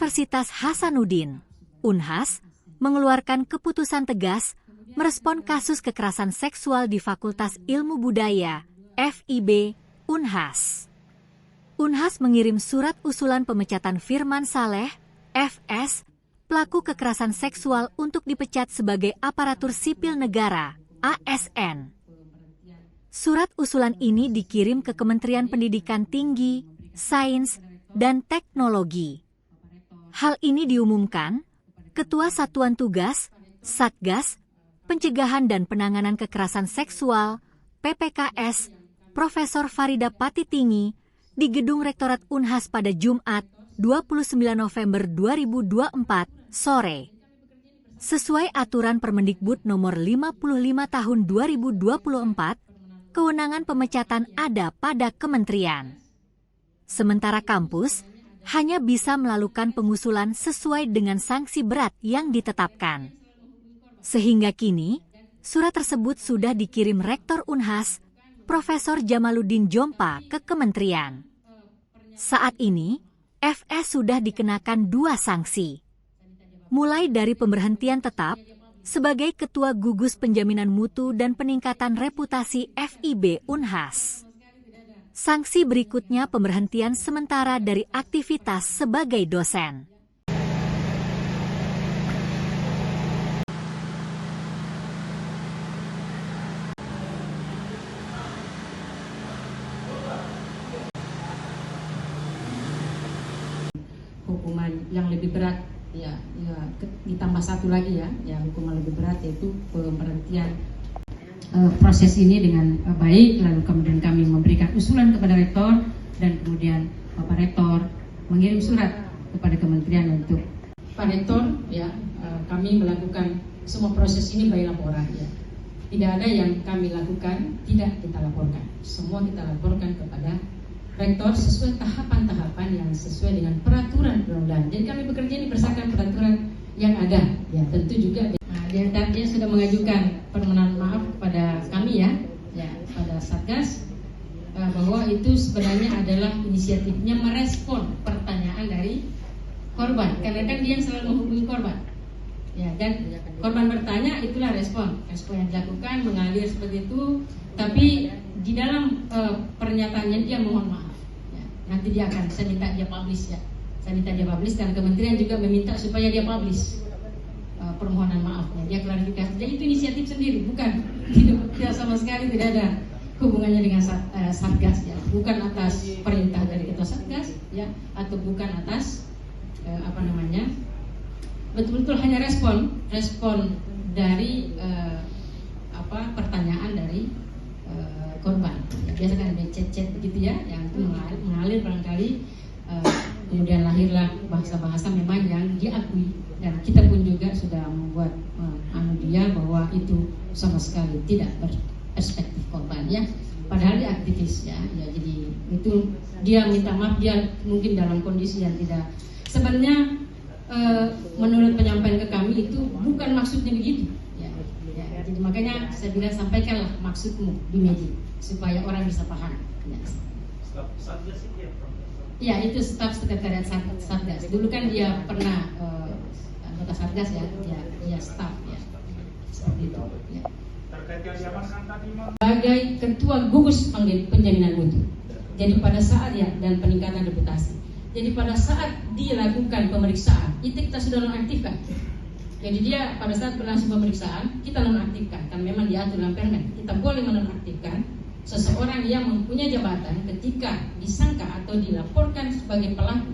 Universitas Hasanuddin, Unhas, mengeluarkan keputusan tegas merespon kasus kekerasan seksual di Fakultas Ilmu Budaya, FIB, Unhas. Unhas mengirim surat usulan pemecatan Firman Saleh, FS, pelaku kekerasan seksual untuk dipecat sebagai aparatur sipil negara, ASN. Surat usulan ini dikirim ke Kementerian Pendidikan Tinggi, Sains, dan Teknologi. Hal ini diumumkan Ketua Satuan Tugas, Satgas, Pencegahan dan Penanganan Kekerasan Seksual, PPKS, Profesor Farida Patitingi, di Gedung Rektorat Unhas pada Jumat, 29 November 2024, sore. Sesuai aturan Permendikbud nomor 55 tahun 2024, kewenangan pemecatan ada pada kementerian. Sementara kampus hanya bisa melakukan pengusulan sesuai dengan sanksi berat yang ditetapkan. Sehingga kini, surat tersebut sudah dikirim Rektor Unhas, Profesor Jamaluddin Jompa ke kementerian. Saat ini, FS sudah dikenakan 2 sanksi. Mulai dari pemberhentian tetap sebagai Ketua Gugus Penjaminan Mutu dan Peningkatan Reputasi FIB Unhas. Sanksi berikutnya pemberhentian sementara dari aktivitas sebagai dosen. Hukuman yang lebih berat ya ditambah satu lagi ya hukuman lebih berat yaitu pemberhentian proses ini dengan baik, lalu kemudian kami memberikan usulan kepada rektor dan kemudian Bapak Rektor mengirim surat kepada kementerian untuk Pak Rektor ya kami melakukan semua proses ini by laporan ya. Tidak ada yang kami lakukan tidak kita laporkan. Semua kita laporkan kepada Rektor sesuai tahapan-tahapan yang sesuai dengan peraturan perundang-undangan. Jadi kami bekerja ini berdasarkan peraturan yang ada. Ya tentu juga dia sudah mengajukan permohonan maaf kepada kami ya pada Satgas bahwa itu sebenarnya adalah inisiatifnya merespon pertanyaan dari korban. Karena kan dia yang selalu menghubungi korban. Ya dan korban bertanya itulah respon yang dilakukan mengalir seperti itu. Tapi di dalam pernyataannya dia mohon maaf. Ya, nanti saya minta dia publish ya. Saya minta dia publish dan kementerian juga meminta supaya dia publish permohonan maafnya. Dia klarifikasi. Jadi itu inisiatif sendiri, bukan tidak sama sekali tidak ada hubungannya dengan Satgas ya. Bukan atas perintah dari Ketua Satgas ya atau bukan atas betul-betul hanya respon dari pertanyaan dari korban. Ya, biasa kan ada chat-chat begitu ya, yang itu mengalir barangkali kemudian lahirlah bahasa-bahasa memang yang diakui dan kita pun juga sudah membuat dia bahwa itu sama sekali tidak berperspektif korban ya. Padahal dia aktivis ya jadi itu dia minta maaf dia mungkin dalam kondisi yang tidak sebenarnya menurut penyampaian ke kami itu bukan maksudnya begitu. Jadi makanya saya bilang sampaikanlah maksudmu di media supaya orang bisa paham. Ya itu staf sekretariat Satgas. Dulu kan dia pernah anggota Satgas ya, dia staf ya. Seperti itu. Ya. Sebagai Ketua Gugus Penjaminan Mutu. Jadi pada saat ya dan peningkatan reputasi. Jadi pada saat dilakukan pemeriksaan itu kita sudah nonaktifkan. Jadi dia pada saat berlangsung pemeriksaan kita nonaktifkan kan memang diatur dalam Permen. Kita boleh menonaktifkan seseorang yang mempunyai jabatan ketika disangka atau dilaporkan sebagai pelaku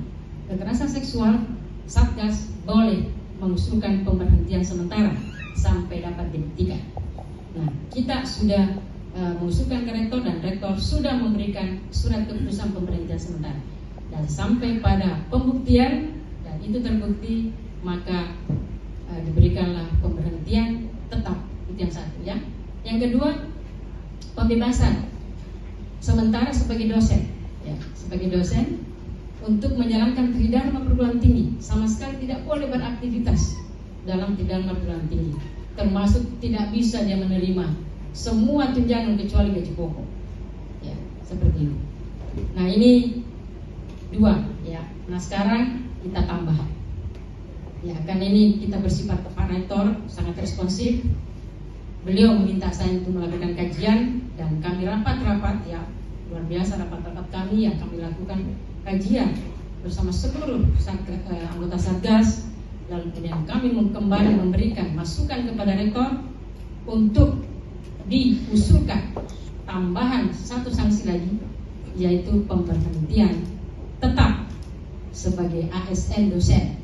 kekerasan seksual. Satgas boleh mengusulkan pemberhentian sementara sampai dapat dibuktikan. Nah, kita sudah mengusulkan ke rektor dan rektor sudah memberikan surat keputusan pemberhentian sementara. Dan sampai pada pembuktian dan itu terbukti maka diberikanlah pemberhentian tetap. Itu yang satu ya. Yang kedua pembebasan sementara sebagai dosen ya, sebagai dosen untuk menjalankan tridharma perguruan tinggi sama sekali tidak boleh beraktivitas dalam tridharma perguruan tinggi termasuk tidak bisa dia menerima semua tunjangan kecuali gaji pokok ya seperti itu. Nah ini dua ya. Nah sekarang kita tambah Ya, karena ini kita bersifat Pak Rektor sangat responsif. Beliau meminta saya untuk melakukan kajian dan kami rapat-rapat, ya luar biasa rapat-rapat kami yang kami lakukan kajian bersama seluruh anggota Satgas. Lalu kemudian kami kembali memberikan masukan kepada Rektor untuk diusulkan tambahan satu sanksi lagi, yaitu pemberhentian tetap sebagai ASN dosen.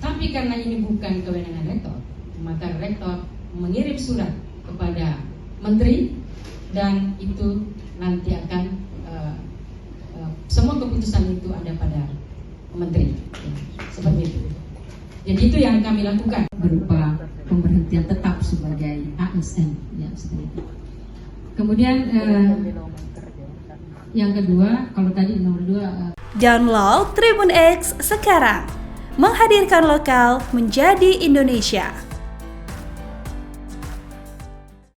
Tapi karena ini bukan kewenangan Rektor, maka Rektor mengirim surat kepada Menteri dan itu nanti akan semua keputusan itu ada pada Menteri, ya, seperti itu. Jadi itu yang kami lakukan berupa pemberhentian tetap sebagai ASN, ya seperti itu. Kemudian yang kedua, kalau tadi nomor 2. Download Tribun X sekarang, menghadirkan lokal menjadi Indonesia.